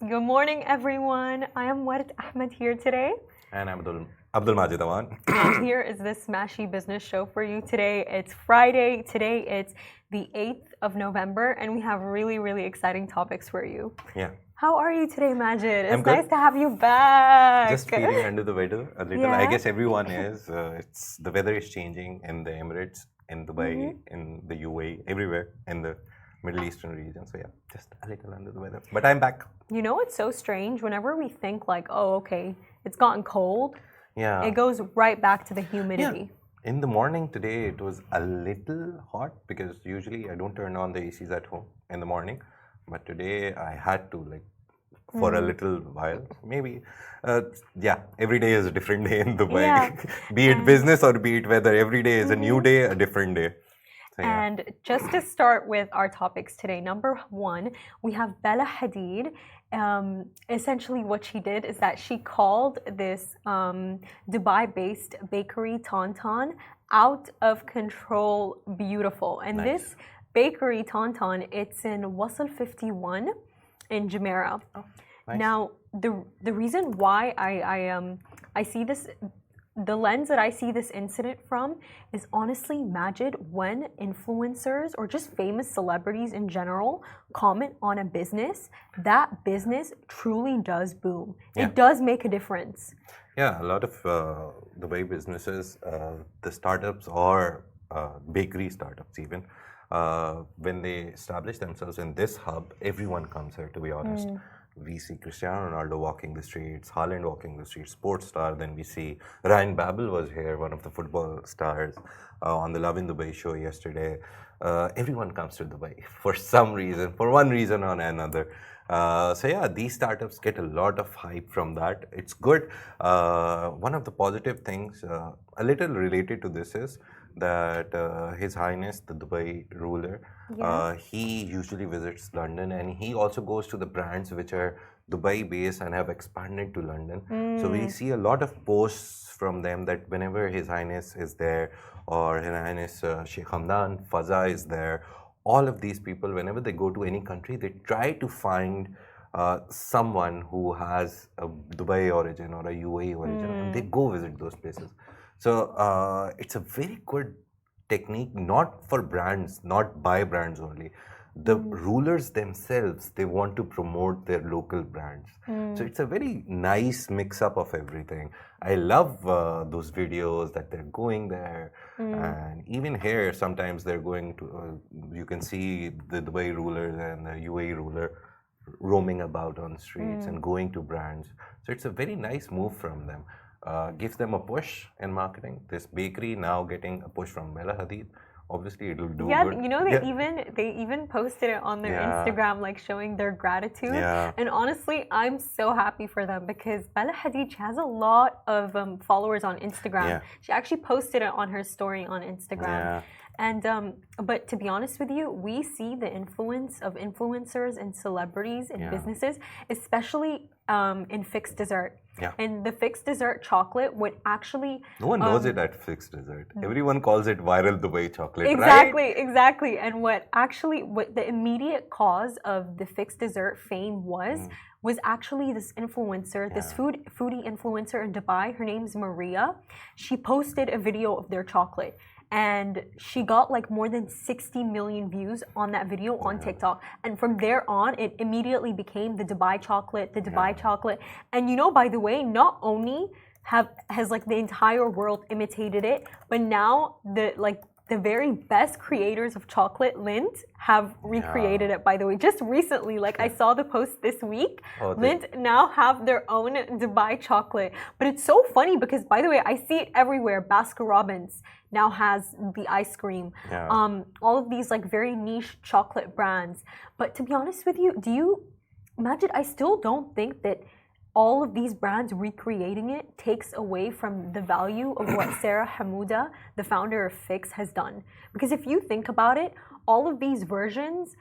Good morning, everyone. I am Ward Ahmed here today. And I'm Abdul Majid Awan. And here is the Smashy Business Show for you today. It's Friday. Today it's the 8th of November, and we have really, really exciting topics for you. Yeah. How are you today, Majid? It's I'm good. nice to have you back. Just feeling under the weather a little. Yeah. I guess everyone is. It's the weather is changing in the Emirates, in Dubai, in the UAE, everywhere in the Middle Eastern region. So yeah, just a little under the weather. But I'm back. You know what's so strange? Whenever we think like, oh, okay, it's gotten cold, Yeah. it goes right back to the humidity. In the morning today, it was a little hot because usually I don't turn on the ACs at home in the morning. But today I had to, like, for a little while. Maybe, every day is a different day in Dubai. Yeah. Be it business or be it weather, every day is a new day, a different day. So, yeah. And just to start with our topics today, number one, we have Bella Hadid. Essentially, what she did is that she called this Dubai-based bakery Tauntaun out of control beautiful. And Nice. this bakery Tauntaun, it's in Wasl 51 in Jumeirah. Oh, nice. Now, the reason why I see this, the lens that I see this incident from is honestly, Majid, when influencers or just famous celebrities in general comment on a business, that business truly does boom. Yeah. It does make a difference. Yeah, a lot of Dubai businesses, the startups or bakery startups even, when they establish themselves in this hub, everyone comes here, to be honest. We see Cristiano Ronaldo walking the streets, Haaland walking the streets, sports star. Then we see Ryan Babel was here, one of the football stars, on the Love in Dubai show yesterday. Everyone comes to Dubai for some reason, for one reason or another. So yeah, these startups get a lot of hype from that. It's good. One of the positive things, a little related to this, is that His Highness, the Dubai ruler, he usually visits London, and he also goes to the brands which are Dubai based and have expanded to London. So we see a lot of posts from them that whenever His Highness is there, or His Highness Sheikh Hamdan, Faza is there, all of these people, whenever they go to any country, they try to find someone who has a Dubai origin or a UAE origin, and they go visit those places. So it's a very good technique, not for brands, not by brands only. The rulers themselves, they want to promote their local brands. So it's a very nice mix-up of everything. I love those videos that they're going there. And even here, sometimes they're going to, you can see the Dubai rulers and the UAE ruler roaming about on the streets and going to brands. So it's a very nice move from them. Gives them a push in marketing. This bakery now getting a push from Bella Hadid. Obviously, it'll do good. You know, they even posted it on their Instagram, like showing their gratitude. Yeah. And honestly, I'm so happy for them because Bella Hadid, she has a lot of followers on Instagram. Yeah. She actually posted it on her story on Instagram. Yeah. And but to be honest with you, we see the influence of influencers and celebrities and businesses, especially in fixed dessert. Yeah. And the fixed dessert chocolate would actually No one knows it at fixed dessert. Everyone calls it viral Dubai chocolate, exactly, right? exactly. And what the immediate cause of the fixed dessert fame was actually this influencer, this foodie influencer in Dubai. Her name's Maria. She posted a video of their chocolate. And she got like more than 60 million views on that video on TikTok. And from there on, it immediately became the Dubai chocolate, the Dubai chocolate. And you know, by the way, not only has like the entire world imitated it, but now the very best creators of chocolate, Lindt, have recreated it, by the way. Just recently, like I saw the post this week, Lindt now have their own Dubai chocolate. But it's so funny because, by the way, I see it everywhere. Baskin-Robbins now has the ice cream. All of these like very niche chocolate brands. But to be honest with you, Majid, I still don't think that all of these brands recreating it takes away from the value of what Sarah Hamouda, the founder of Fix, has done. Because if you think about it, all of these versions,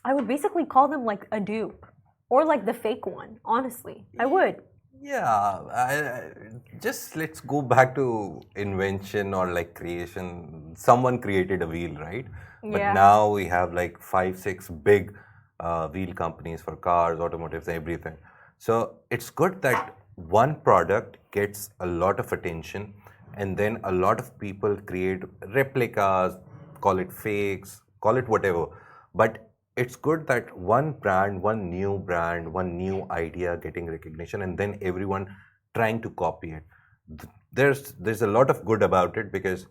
I would basically call them like a dupe or like the fake one, honestly. I would. Yeah, just let's go back to invention or like creation. Someone created a wheel, right? But now we have like 5, 6 big wheel companies for cars, automotives, everything. So it's good that one product gets a lot of attention, and then a lot of people create replicas, call it fakes, call it whatever. But it's good that one brand, one new idea getting recognition, and then everyone trying to copy it. There's a lot of good about it because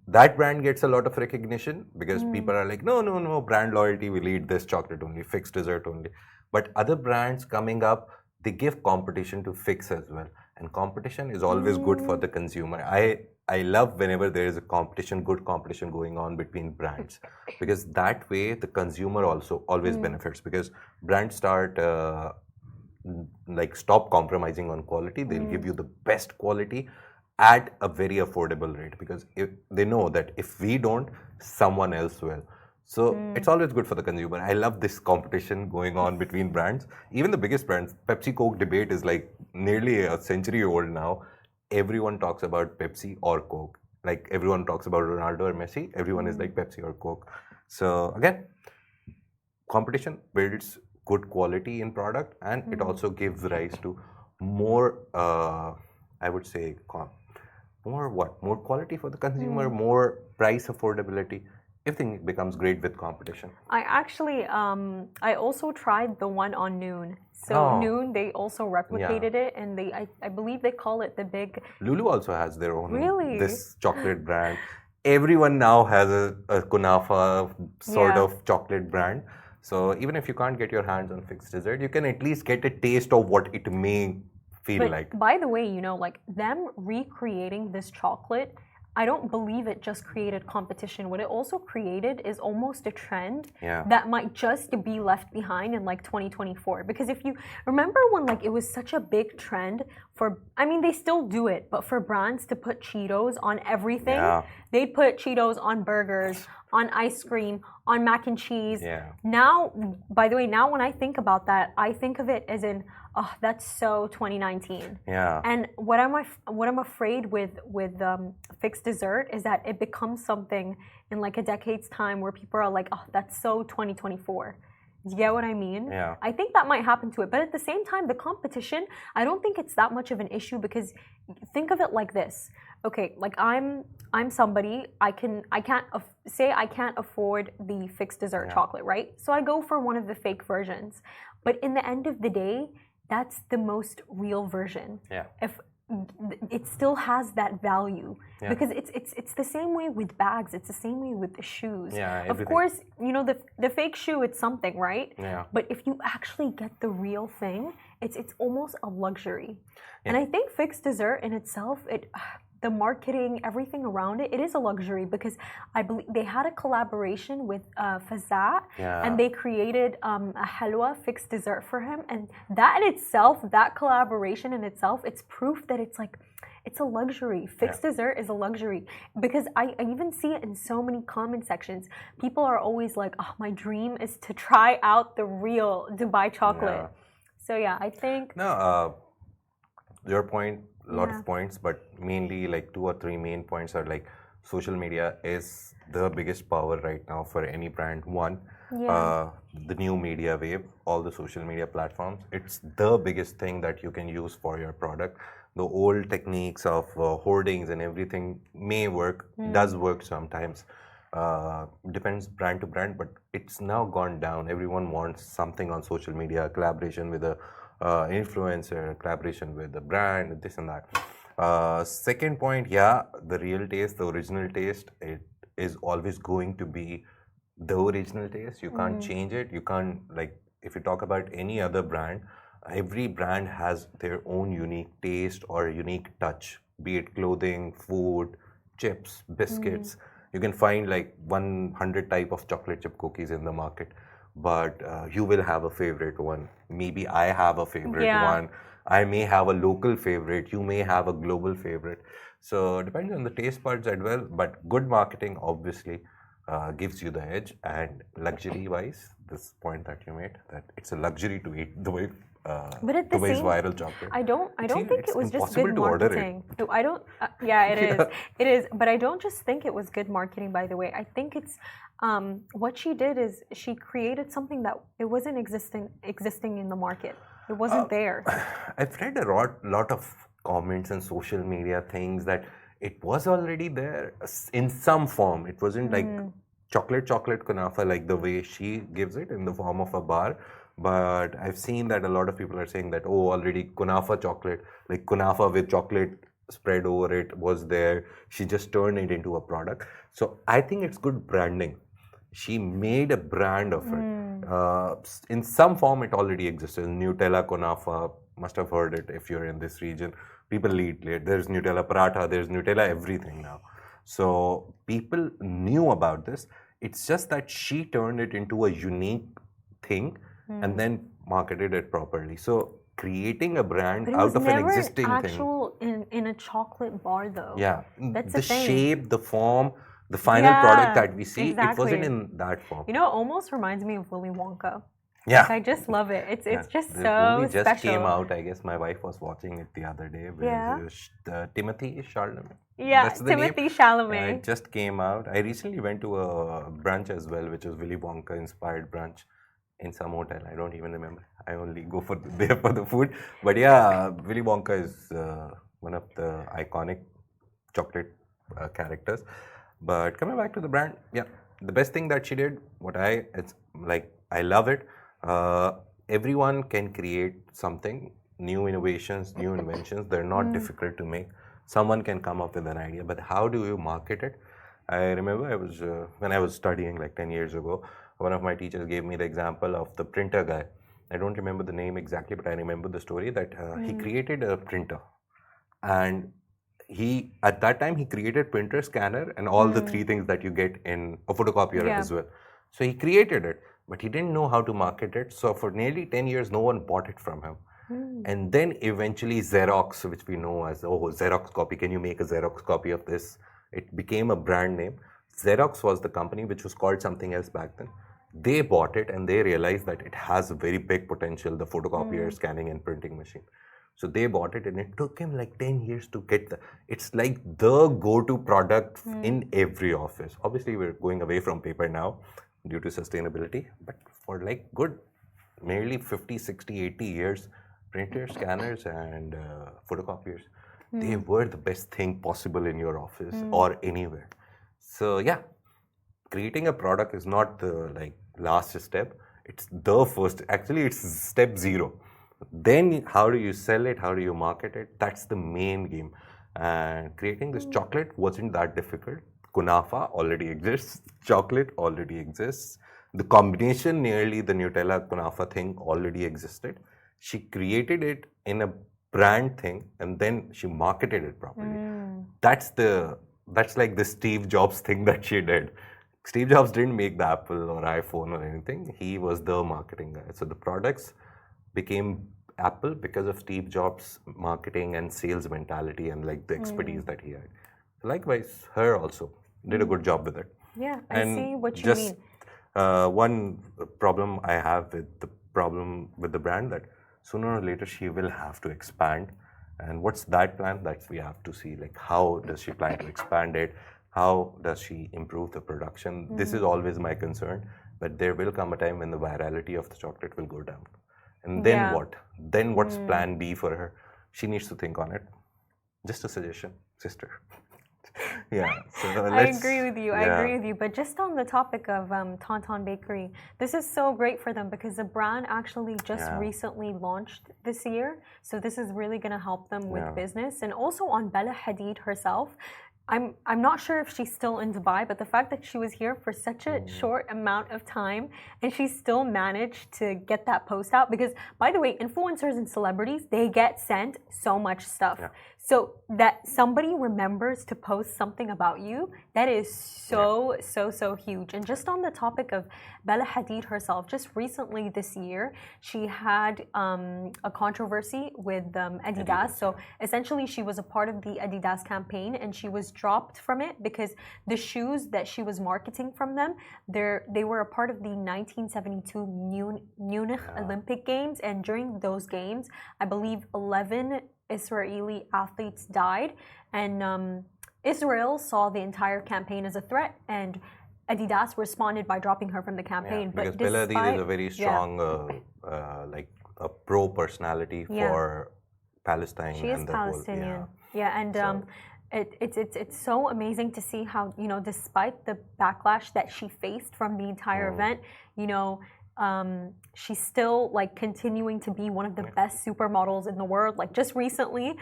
that brand gets a lot of recognition because people are like, no, no, no, brand loyalty, we'll eat this chocolate only, fixed dessert only. But other brands coming up, they give competition to fix as well. And competition is always good for the consumer. I love whenever there is a competition, good competition going on between brands, because that way the consumer also always benefits, because brands start like stop compromising on quality. They'll give you the best quality at a very affordable rate, because if they know that if we don't, someone else will. So it's always good for the consumer. I love this competition going on between brands. Even the biggest brands, Pepsi Coke debate is like nearly a century old now. Everyone talks about Pepsi or Coke. Like everyone talks about Ronaldo or Messi, everyone is like Pepsi or Coke. So again, competition builds good quality in product, and it also gives rise to more, I would say, more quality for the consumer, more price affordability. Everything becomes great with competition. I actually, I also tried the one on Noon. So Noon, they also replicated it, and I believe they call it the big. Lulu also has their own this chocolate brand. Everyone now has a kunafa sort of chocolate brand. So even if you can't get your hands on fixed dessert, you can at least get a taste of what it may feel like. By the way, like them recreating this chocolate, I don't believe it just created competition. What it also created is almost a trend that might just be left behind in like 2024. Because if you remember when like it was such a big trend for, I mean, they still do it, but for brands to put Cheetos on everything, they put Cheetos on burgers, on ice cream, on mac and cheese. Now, by the way, now when I think about that, I think of it as in, oh, that's so 2019. And what I'm afraid with fixed dessert is that it becomes something in like a decade's time where people are like, oh, that's so 2024. Do you get what I mean? I think that might happen to it. But at the same time, the competition, I don't think it's that much of an issue, because think of it like this. Okay, like I'm somebody, I can't afford the fixed dessert chocolate, right? So I go for one of the fake versions. But in the end of the day, that's the most real version. If it still has that value, because it's the same way with bags, it's the same way with the shoes. Of course, the fake shoe, it's something, right? But if you actually get the real thing, it's almost a luxury. And I think fixed dessert in itself, the marketing, everything around it, it is a luxury, because I believe they had a collaboration with Fazat, and they created a halwa fixed dessert for him, and that in itself, that collaboration in itself, it's proof that it's a luxury. Fixed dessert is a luxury, because I even see it in so many comment sections. People are always like, oh, my dream is to try out the real Dubai chocolate. So I think your point, a lot of points, but mainly like 2 or 3 main points are like social media is the biggest power right now for any brand. One, the new media wave, all the social media platforms, it's the biggest thing that you can use for your product. The old techniques of hoardings and everything may work, does work sometimes. Depends brand to brand, but it's now gone down. Everyone wants something on social media, collaboration with a influencer, collaboration with the brand, this and that. Second point, the real taste, the original taste, it is always going to be the original taste. You can't change it. You can't, like, if you talk about any other brand, every brand has their own unique taste or unique touch, be it clothing, food, chips, biscuits. You can find like 100 type of chocolate chip cookies in the market, but you will have a favorite one. Maybe I have a favorite one. I may have a local favorite. You may have a global favorite. So it depends on the taste buds as well, but good marketing, obviously. gives you the edge. And luxury-wise, this point that you made, that it's a luxury to eat Dubai. But at the Dubai's same, viral chocolate. I don't think it was just good impossible to order it. marketing. No, I don't. Yeah, it is. But I don't just think it was good marketing. By the way, I think it's what she did is she created something that it wasn't existing in the market. It wasn't there. I've read a lot of comments and social media things that it was already there in some form. It wasn't like chocolate kunafa like the way she gives it in the form of a bar. But I've seen that a lot of people are saying that, oh, already kunafa chocolate, like kunafa with chocolate spread over it was there. She just turned it into a product. So I think it's good branding. She made a brand of it. In some form, it already existed. Nutella kunafa, must have heard it if you're in this region. People eat it. There's Nutella paratha, there's Nutella everything now. So people knew about this. It's just that she turned it into a unique thing and then marketed it properly. So creating a brand out of an existing thing. In a chocolate bar though. Yeah, that's the thing. shape, the form, the final product that we see, exactly. it wasn't in that form. You know, it almost reminds me of Willy Wonka. Yeah, like, I just love it. It's just the so movie just special. came out. I guess my wife was watching it the other day. Timothy Chalamet. Yeah, that's the Timothy name. Chalamet. It just came out. I recently went to a brunch as well, which was Willy Wonka inspired brunch in some hotel. I don't even remember. I only go there for the food. But yeah, Willy Wonka is one of the iconic chocolate characters. But coming back to the brand, yeah, the best thing that she did, I love it. Everyone can create something, new innovations, new inventions. They're not difficult to make. Someone can come up with an idea, but how do you market it? I remember when I was studying like 10 years ago, one of my teachers gave me the example of the printer guy. I don't remember the name exactly, but I remember the story that he created a printer. And at that time, he created printer, scanner, and all the three things that you get in a photocopier as well. So he created it, but he didn't know how to market it. So for nearly 10 years, no one bought it from him. And then eventually Xerox, which we know as, Xerox copy, can you make a Xerox copy of this? It became a brand name. Xerox was the company which was called something else back then. They bought it and they realized that it has a very big potential, the photocopier, scanning and printing machine. So they bought it and it took him like 10 years to get it's like the go-to product in every office. Obviously, we're going away from paper now due to sustainability, but for like good, nearly 50, 60, 80 years, printers, scanners and photocopiers, they were the best thing possible in your office or anywhere. So yeah, creating a product is not the last step. It's the first. Actually, it's step 0. Then how do you sell it? How do you market it? That's the main game. And creating this chocolate wasn't that difficult. Kunafa already exists. Chocolate already exists. The combination, nearly the Nutella Kunafa thing, already existed. She created it in a brand thing, and then she marketed it properly. That's like the Steve Jobs thing that she did. Steve Jobs didn't make the Apple or iPhone or anything. He was the marketing guy. So the products became Apple because of Steve Jobs' marketing and sales mentality and like the expertise that he had. Likewise, her also did a good job with it. Yeah, I see what you mean. One problem I have with the brand, that sooner or later she will have to expand. And what's that plan? That we have to see, like how does she plan to expand it? How does she improve the production? This is always my concern, that there will come a time when the virality of the chocolate will go down. And then what? Then what's plan B for her? She needs to think on it. Just a suggestion, sister. Yeah. So I agree with you. I agree with you. But just on the topic of Tauntaun Bakery, this is so great for them because the brand actually just recently launched this year. So this is really going to help them with business. And also on Bella Hadid herself, I'm not sure if she's still in Dubai, but the fact that she was here for such a short amount of time and she still managed to get that post out, because by the way, influencers and celebrities, they get sent so much stuff. So that somebody remembers to post something about you, that is so huge. And just on the topic of Bella Hadid herself, just recently this year, she had a controversy with Adidas. So essentially, she was a part of the Adidas campaign, and she was dropped from it because the shoes that she was marketing from them, they were a part of the 1972 Munich Olympic Games, and during those games, I believe 11 Israeli athletes died, and Israel saw the entire campaign as a threat, and Adidas responded by dropping her from the campaign. Because Bella Hadid is a very strong, like a pro personality for Palestine. She is Palestinian. It's so amazing to see how, despite the backlash that she faced from the entire event, she's still like continuing to be one of the best supermodels in the world. Like just recently,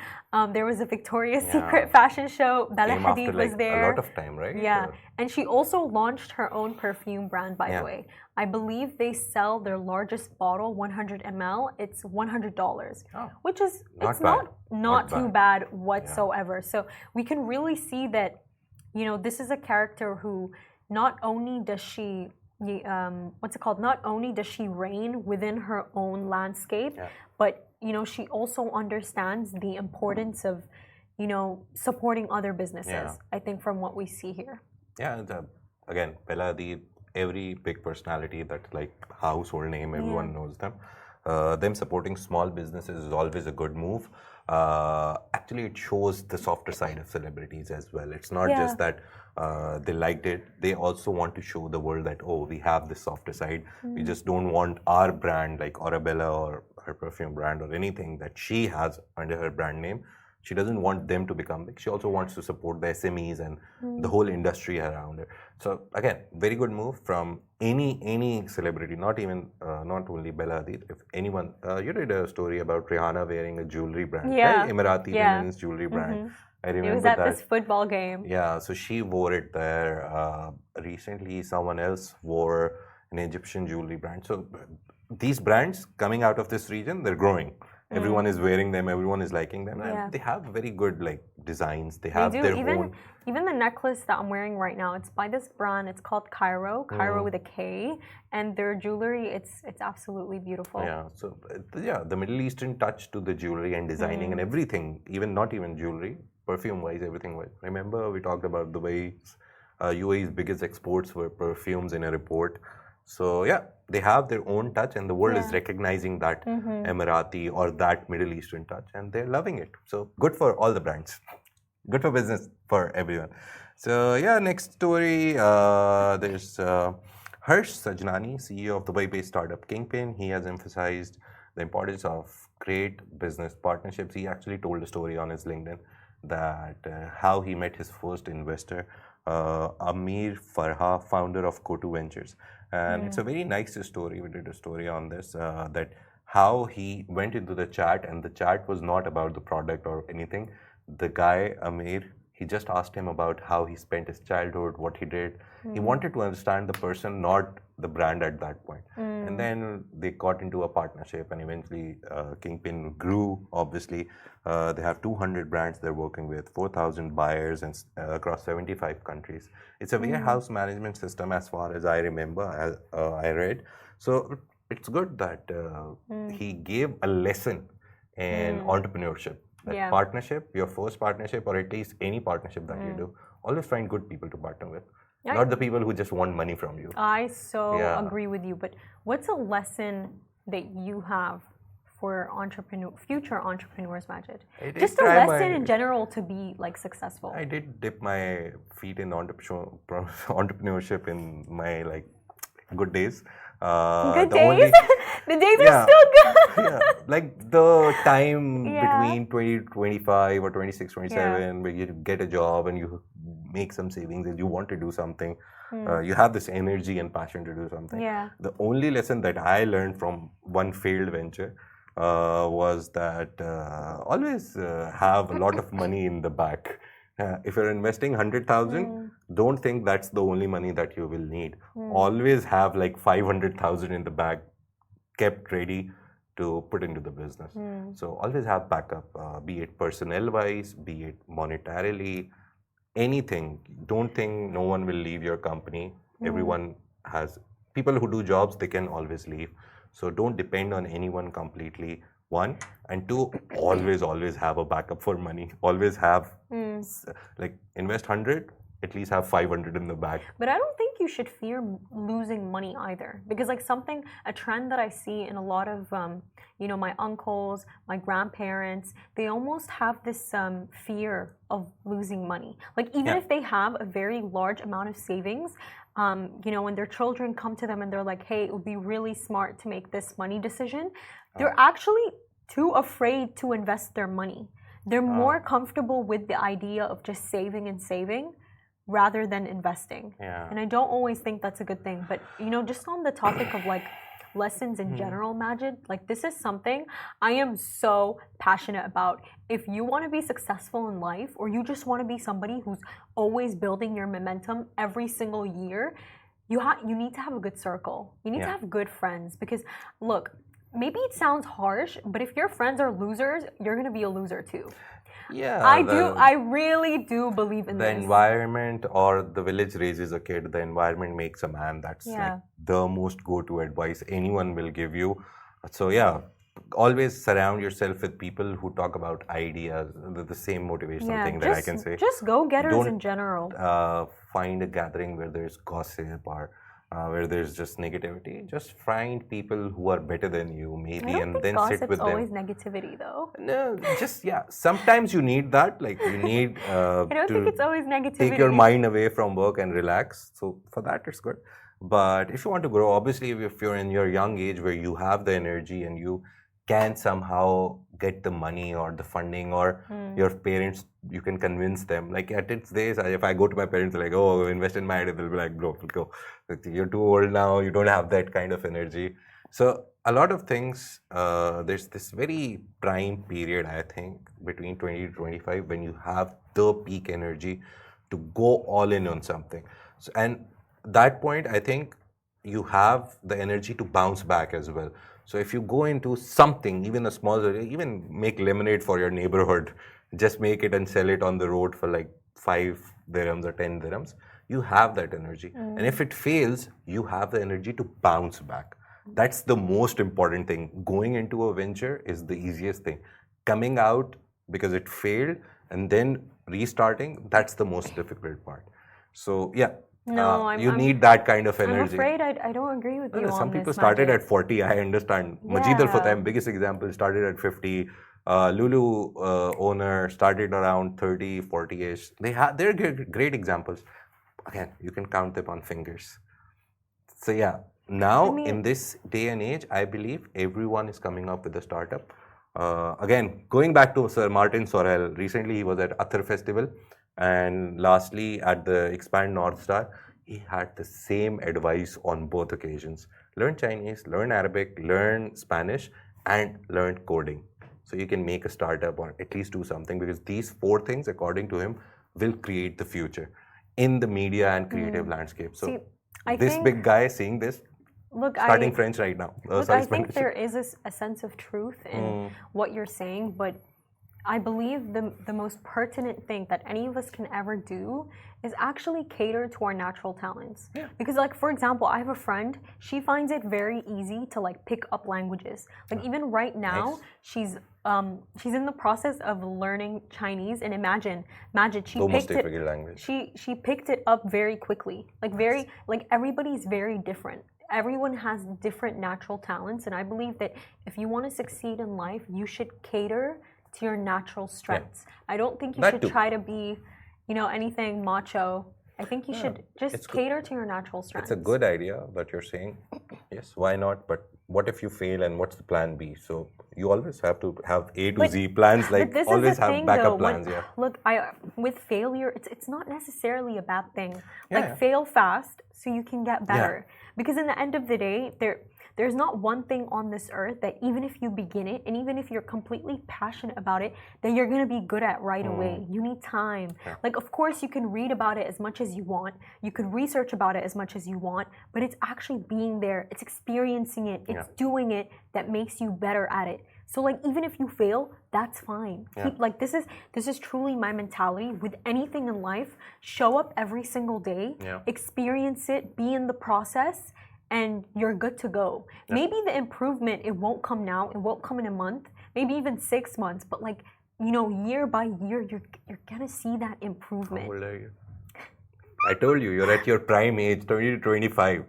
there was a Victoria's Secret fashion show. Bella Hadid was there. A lot of time, right? Yeah, and she also launched her own perfume brand. By the way, I believe they sell their largest bottle, 100 ml. It's $100, which is not too bad whatsoever. So we can really see that, this is a character who not only does she not only does she reign within her own landscape, but she also understands the importance of supporting other businesses. I think from what we see here. Again, Bella Hadid, every big personality that's like household name, everyone knows them. Them supporting small businesses is always a good move. Actually, it shows the softer side of celebrities as well. It's not just that they liked it. They also want to show the world that, we have this softer side. We just don't want our brand, like Arabella or her perfume brand or anything that she has under her brand name. She doesn't want them to become big. She also wants to support the SMEs and the whole industry around her. So again, very good move from any celebrity, not only Bella Hadid. If anyone, you did a story about Rihanna wearing a jewelry brand, right? Emirati women's jewelry brand. I remember it was at this football game. Yeah, so she wore it there. Recently, someone else wore an Egyptian jewelry brand. So these brands coming out of this region, they're growing. Everyone is wearing them. Everyone is liking them. And they have very good designs. They have their own. Even the necklace that I'm wearing right now, it's by this brand. It's called Cairo with a K, and their jewelry, it's absolutely beautiful. Yeah. So the Middle Eastern touch to the jewelry and designing and everything, not even jewelry, perfume-wise, everything-wise. Remember we talked about Dubai's, UAE's biggest exports were perfumes in a report. So they have their own touch, and the world is recognizing that Emirati or that Middle Eastern touch, and they're loving it. So good for all the brands. Good for business for everyone. So next story, there's Harsh Sajnani, CEO of Dubai-based startup Kingpin. He has emphasized the importance of great business partnerships. He actually told a story on his LinkedIn that how he met his first investor, Amir Farha, founder of Kotu Ventures. And it's a very nice story. We did a story on this, that how he went into the chat, and the chat was not about the product or anything. The guy, Amir, he just asked him about how he spent his childhood, what he did. He wanted to understand the person, not the brand at that point. And then they got into a partnership, and eventually Kingpin grew, obviously. They have 200 brands they're working with, 4,000 buyers and across 75 countries. It's a warehouse management system as far as I remember, as I read. So it's good that he gave a lesson in entrepreneurship. That partnership, your first partnership, or at least any partnership that you do, always find good people to partner with. Not the people who just want money from you. I agree with you. But what's a lesson that you have for future entrepreneurs, Majid? Just a lesson in general to be successful. I did dip my feet in entrepreneurship in my good days. Good days? The days are still good. Like the time between 20 to 25 or 26, 27, where you get a job and you make some savings and you want to do something. You have this energy and passion to do something. The only lesson that I learned from one failed venture was that always have a lot of money in the back. If you're investing 100,000, don't think that's the only money that you will need. Always have 500,000 in the bag kept ready to put into the business. So always have backup, be it personnel wise, be it monetarily, anything. Don't think no one will leave your company. Everyone has people who do jobs, they can always leave. So don't depend on anyone completely. One, and two, always have a backup for money. Always have like invest 100, at least have 500 in the back. But I don't think you should fear losing money either, because like a trend that I see in a lot of my uncles, my grandparents, they almost have this fear of losing money. Like even if they have a very large amount of savings, when their children come to them and they're like, hey, it would be really smart to make this money decision, they're actually too afraid to invest their money. They're more comfortable with the idea of just saving and saving rather than investing. And I don't always think that's a good thing. But, just on the topic of like lessons in general, Majid, like this is something I am so passionate about. If you want to be successful in life, or you just want to be somebody who's always building your momentum every single year, you need to have a good circle. You need to have good friends, because look, maybe it sounds harsh, but if your friends are losers, you're going to be a loser too. I really do believe in the this. environment, or the village raises a kid, the environment makes a man. That's like the most go-to advice anyone will give you. So always surround yourself with people who talk about ideas, the same motivational thing that I can say. Just go-getters in general. Find a gathering where there's gossip, or where there's just negativity. Just find people who are better than you, maybe, and then sit with them. Always negativity, though. No, just sometimes you need that. Like you need I don't think it's always negativity. Take your mind away from work and relax. So for that, it's good. But if you want to grow, obviously, if you're in your young age where you have the energy and you can somehow get the money or the funding, or your parents, you can convince them. Like at its days, if I go to my parents like, oh, invest in my idea, they'll be like, bro, go. You're too old now, you don't have that kind of energy. So a lot of things, there's this very prime period, I think, between 20 to 25, when you have the peak energy to go all in on something. So, and that point, I think you have the energy to bounce back as well. So if you go into something, even a small, even make lemonade for your neighborhood, just make it and sell it on the road for like 5 dirhams or 10 dirhams, you have that energy. And if it fails, you have the energy to bounce back. That's the most important thing. Going into a venture is the easiest thing. Coming out because it failed and then restarting, that's the most difficult part. So you need that kind of energy. I'm afraid I don't agree with you on some this. People started at 40, I understand. Majid Al-Futtaim, biggest example, started at 50. Lulu owner started around 30, 40-ish. They're great examples. Again, you can count them on fingers. So now in this day and age, I believe everyone is coming up with a startup. Again, going back to Sir Martin Sorrell, recently he was at Athar Festival, and lastly at the Expand North Star, he had the same advice on both occasions. Learn Chinese, learn Arabic, learn Spanish, and learn coding. So you can make a startup or at least do something, because these 4 things, according to him, will create the future in the media and creative landscape. So this big guy seeing this, starting French right now. I think there is a sense of truth in what you're saying, but I believe the most pertinent thing that any of us can ever do is actually cater to our natural talents. Because like, for example, I have a friend, she finds it very easy to like pick up languages. Like even right now, she's in the process of learning Chinese, and imagine she picked it up very quickly. Like everybody's very different. Everyone has different natural talents, and I believe that if you want to succeed in life, you should cater to your natural strengths. I don't think you should try to be, anything macho. I think you should just cater to your natural strengths. It's a good idea that you're saying. Yes, why not? But what if you fail, and what's the plan B? So you always have to have A to Z plans. Like always have backup plans. Look, with failure, it's not necessarily a bad thing. Fail fast so you can get better. Because in the end of the day, there's not one thing on this earth that even if you begin it and even if you're completely passionate about it, that you're going to be good at right away. You need time. Like, of course, you can read about it as much as you want. You can research about it as much as you want, but it's actually being there. It's experiencing it. It's doing it that makes you better at it. So like even if you fail, that's fine. Keep, like this is truly my mentality with anything in life. Show up every single day, experience it, be in the process, and you're good to go. Maybe the improvement, it won't come now, it won't come in a month, maybe even 6 months, but like, you know, year by year, you're gonna see that improvement. How old are you? I told you, you're at your prime age, 20 to 25.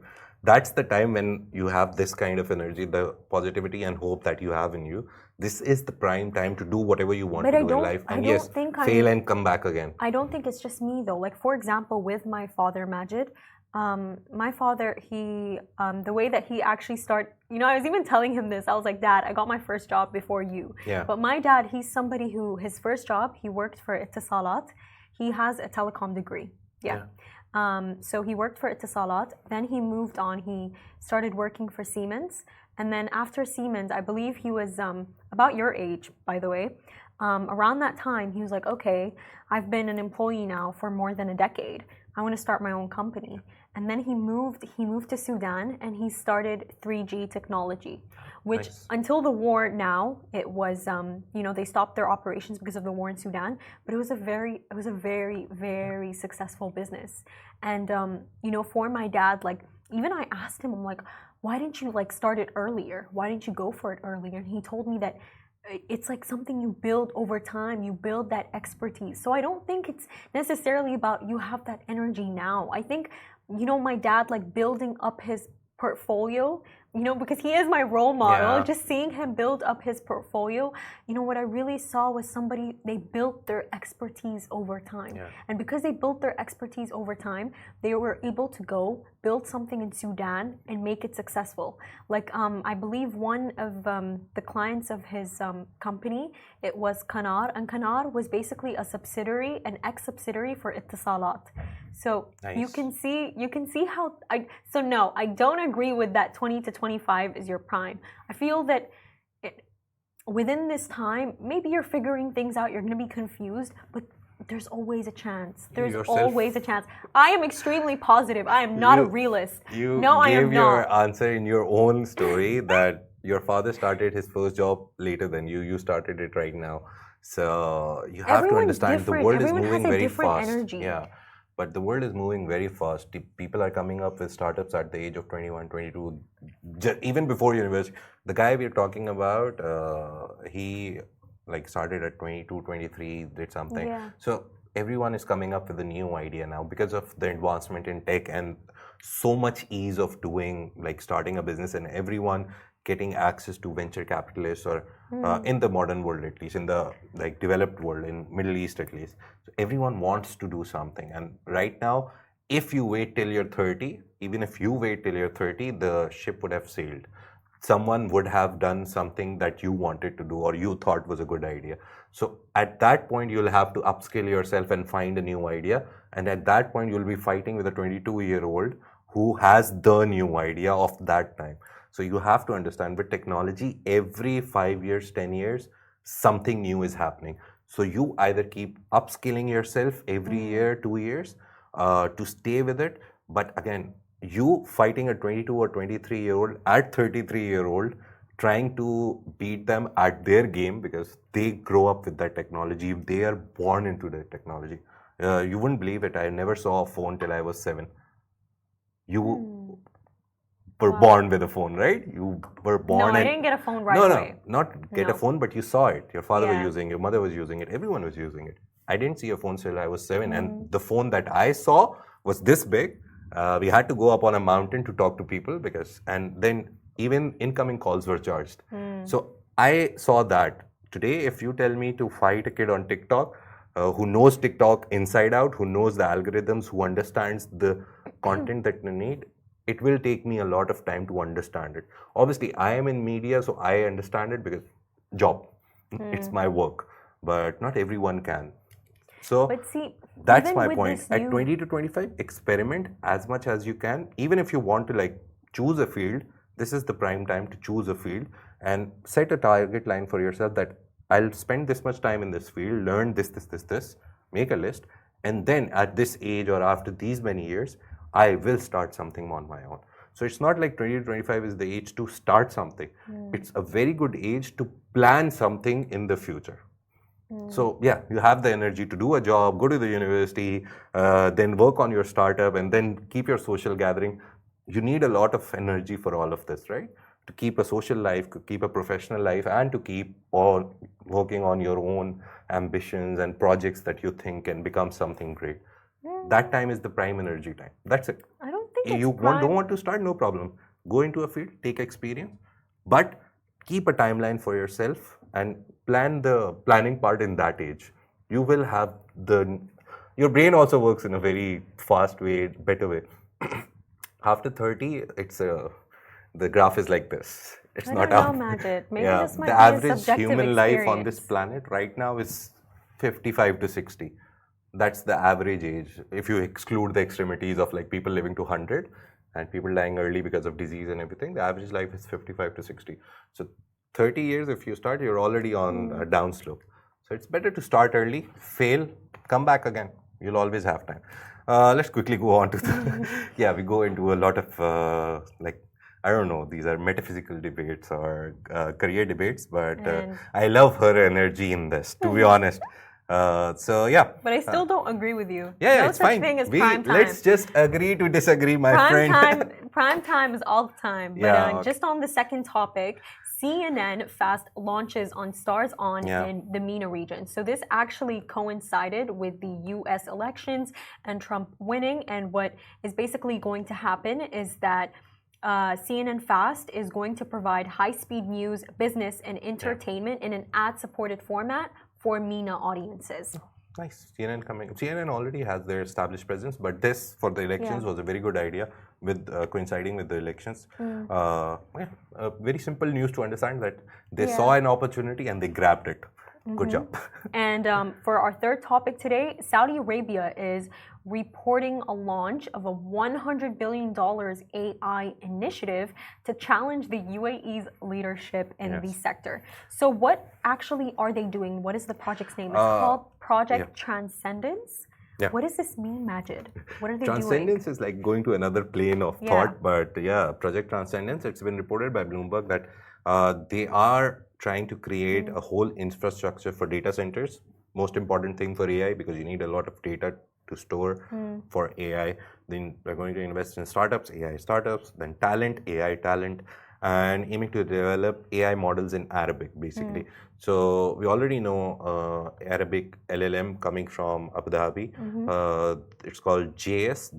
That's the time when you have this kind of energy, the positivity and hope that you have in you. This is the prime time to do whatever you want to do in life. And yes, fail and come back again. I don't think it's just me though. Like for example, with my father, Majid, my father, he, the way that he actually started, you know, I was even telling him this. I was like, Dad, I got my first job before you. But my dad, he's somebody who, his first job, he worked for Etisalat. He has a telecom degree. So he worked for Etisalat, then he moved on, he started working for Siemens, and then after Siemens, I believe he was about your age, by the way. Around that time, he was like, okay, I've been an employee now for more than a decade. I want to start my own company. And then he moved to Sudan and he started 3G technology, which until the war now, it was, you know, they stopped their operations because of the war in Sudan, but it was a very, very successful business. And, you know, for my dad, like, even I asked him, I'm like, why didn't you like start it earlier? Why didn't you go for it earlier? And he told me that it's like something you build over time, you build that expertise. So I don't think it's necessarily about you have that energy now. I think, you know, my dad like building up his portfolio, you know, because he is my role model, just seeing him build up his portfolio, you know, what I really saw was somebody, they built their expertise over time. And because they built their expertise over time, they were able to go build something in Sudan and make it successful. Like, I believe one of the clients of his company, it was Kanar, and Kanar was basically a subsidiary, an ex-subsidiary for Etisalat. So you can see how no, I don't agree with that 20 to 25 is your prime. I feel that within this time, maybe you're figuring things out, you're going to be confused, but there's always a chance. There's always a chance. I am extremely positive. I am not a realist. No, I am not. You gave your answer in your own story that your father started his first job later than you. You started it right now. So you have to understand the world is moving very fast. Energy. But the world is moving very fast. People are coming up with startups at the age of 21, 22, even before university. The guy we're talking about, he like started at 22, 23, did something. So everyone is coming up with a new idea now because of the advancement in tech and so much ease of doing, like starting a business, and everyone getting access to venture capitalists or in the modern world, at least in the like developed world, in Middle East at least. So everyone wants to do something. And right now, if you wait till you're 30, even if you wait till you're 30, the ship would have sailed. Someone would have done something that you wanted to do or you thought was a good idea. So at that point, you'll have to upskill yourself and find a new idea. And at that point, you'll be fighting with a 22-year-old who has the new idea of that time. So you have to understand with technology, every 5 years, 10 years, something new is happening. So you either keep upskilling yourself every year, 2 years to stay with it. But again, you fighting a 22 or 23-year-old at 33-year-old, trying to beat them at their game because they grow up with that technology. They are born into that technology. You wouldn't believe it. I never saw a phone till I was 7. You were born with a phone, right? You were born. No, I didn't get a phone right away. No, not get a phone, but you saw it. Your father was using it, your mother was using it, everyone was using it. I didn't see a phone till I was 7, and the phone that I saw was this big. We had to go up on a mountain to talk to people and then even incoming calls were charged. So I saw that. Today, if you tell me to fight a kid on TikTok who knows TikTok inside out, who knows the algorithms, who understands the content that they need, it will take me a lot of time to understand it. Obviously, I am in media, so I understand it because job. It's my work. But not everyone can. So that's my point. At 20 to 25, experiment as much as you can. Even if you want to like choose a field, this is the prime time to choose a field and set a target line for yourself that I'll spend this much time in this field, learn this, make a list, and then at this age or after these many years, I will start something on my own. So it's not like 20 to 25 is the age to start something. It's a very good age to plan something in the future. So yeah, you have the energy to do a job, go to the university, then work on your startup, and then keep your social gathering. You need a lot of energy for all of this, right? To keep a social life, to keep a professional life, and to keep on working on your own ambitions and projects that you think can become something great. That time is the prime energy time. That's it. I don't think don't want to start, no problem. Go into a field, take experience, but keep a timeline for yourself and plan the planning part in that age. You will have your brain also works in a very fast way, better way. After 30, the graph is like this. It's I not don't know, up. Majid. Maybe Yeah, this might the be a average subjective human life on experience. this planet right now is 55 to 60. That's the average age. If you exclude the extremities of like people living to 100 and people dying early because of disease and everything, the average life is 55 to 60. So 30 years, if you start, you're already on a downslope. So it's better to start early, fail, come back again. You'll always have time. Let's quickly go on to yeah, we go into a lot of I don't know, these are metaphysical debates or career debates, but I love her energy in this, to be honest. So yeah. But I still don't agree with you. Yeah, no it's such fine. thing as prime time. Let's just agree to disagree, my friend. Prime time is all the time. But just on the second topic, CNN fast launches on Stars On in the MENA region. So this actually coincided with the US elections and Trump winning. And what is basically going to happen is that CNN Fast is going to provide high-speed news, business, and entertainment in an ad-supported format for MENA audiences. Nice. CNN already has their established presence, but this for the elections was a very good idea with coinciding with the elections. Very simple news to understand that they saw an opportunity and they grabbed it. Good job. And for our third topic today, Saudi Arabia is reporting a launch of a $100 billion AI initiative to challenge the UAE's leadership in the sector. So what actually are they doing? What is the project's name? It's called Project Transcendence. Yeah. What does this mean, Majid? What are they doing? Transcendence is like going to another plane of thought, but Project Transcendence, it's been reported by Bloomberg that they are trying to create a whole infrastructure for data centers. Most important thing for AI, because you need a lot of data to store for AI. Then we're going to invest in startups, AI startups, then talent, AI talent, and aiming to develop AI models in Arabic, basically. So we already know Arabic LLM coming from Abu Dhabi. It's called JAIS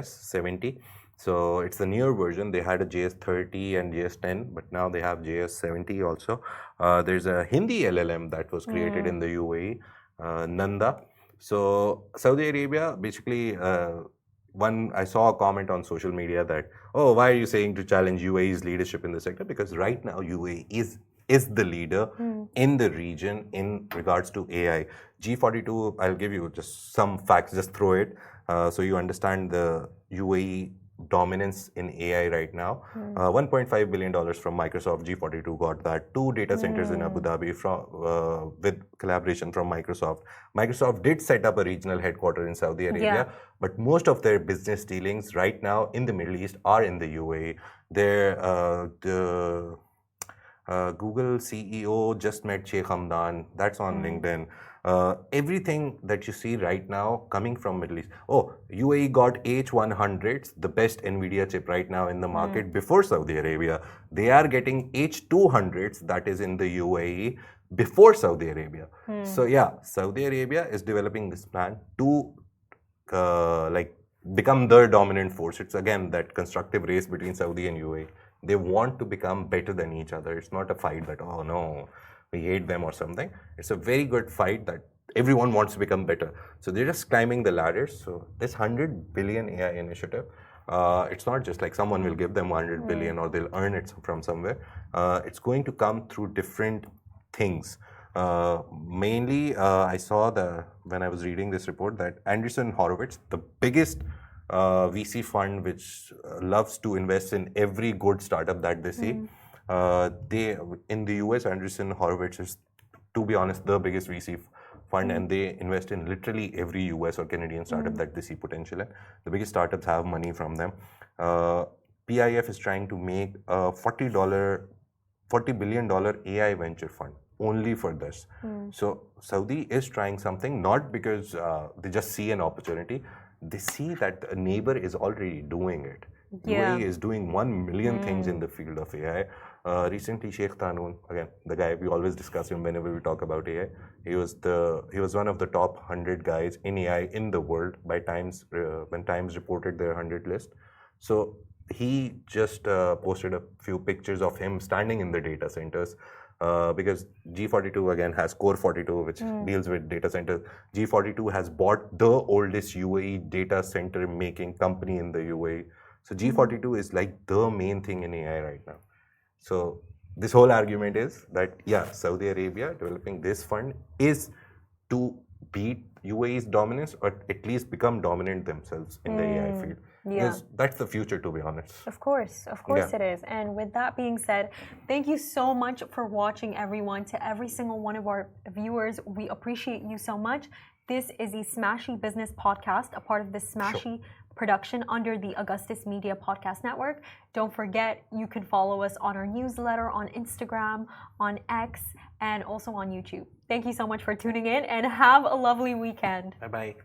70. So it's the newer version. They had a JS 30 and JS 10, but now they have JS 70 also. There's a Hindi LLM that was created in the UAE, Nanda. So Saudi Arabia, basically, I saw a comment on social media that, oh, why are you saying to challenge UAE's leadership in the sector? Because right now UAE is the leader in the region in regards to AI. G42, I'll give you just some facts, just throw it so you understand the UAE dominance in AI right now. $1.5 billion from Microsoft. G42 got that. 2 data centers in Abu Dhabi with collaboration from Microsoft. Microsoft did set up a regional headquarters in Saudi Arabia, but most of their business dealings right now in the Middle East are in the UAE. The Google CEO just met Sheikh Hamdan. That's on LinkedIn. Everything that you see right now coming from Middle East. Oh, UAE got H100s, the best NVIDIA chip right now in the market before Saudi Arabia. They are getting H200s, that is in the UAE, before Saudi Arabia. So yeah, Saudi Arabia is developing this plan to become the dominant force. It's again that constructive race between Saudi and UAE. They want to become better than each other. It's not a fight that, oh no, we hate them or something. It's a very good fight that everyone wants to become better. So they're just climbing the ladders. So this 100 billion AI initiative, it's not just like someone will give them 100 billion or they'll earn it from somewhere. It's going to come through different things. Mainly, I saw when I was reading this report that Andreessen Horowitz, the biggest VC fund which loves to invest in every good startup that they see. They in the US, Andreessen Horowitz is, to be honest, the biggest VC fund, and they invest in literally every US or Canadian startup that they see potential in. The biggest startups have money from them. PIF is trying to make a $40 billion AI venture fund only for this. So Saudi is trying something, not because they just see an opportunity. They see that a neighbor is already doing it. UAE is doing 1 million things in the field of AI. Recently, Sheikh Hamdan, again, the guy we always discuss him whenever we talk about AI. He was one of the top 100 guys in AI in the world by Times when Times reported their 100 list. So he just posted a few pictures of him standing in the data centers. Because G42 again has Core 42, which deals with data centers. G42 has bought the oldest UAE data center making company in the UAE. So G42 is like the main thing in AI right now. So this whole argument is that, yeah, Saudi Arabia developing this fund is to beat UAE's dominance, or at least become dominant themselves in the AI field. Because that's the future, to be honest. Of course it is. And with that being said, thank you so much for watching, everyone. To every single one of our viewers, we appreciate you so much. This is the Smashy Business Podcast, a part of the Smashy production under the Augustus Media Podcast Network. Don't forget, you can follow us on our newsletter, on Instagram, on X, and also on YouTube. Thank you so much for tuning in, and have a lovely weekend. Bye-bye.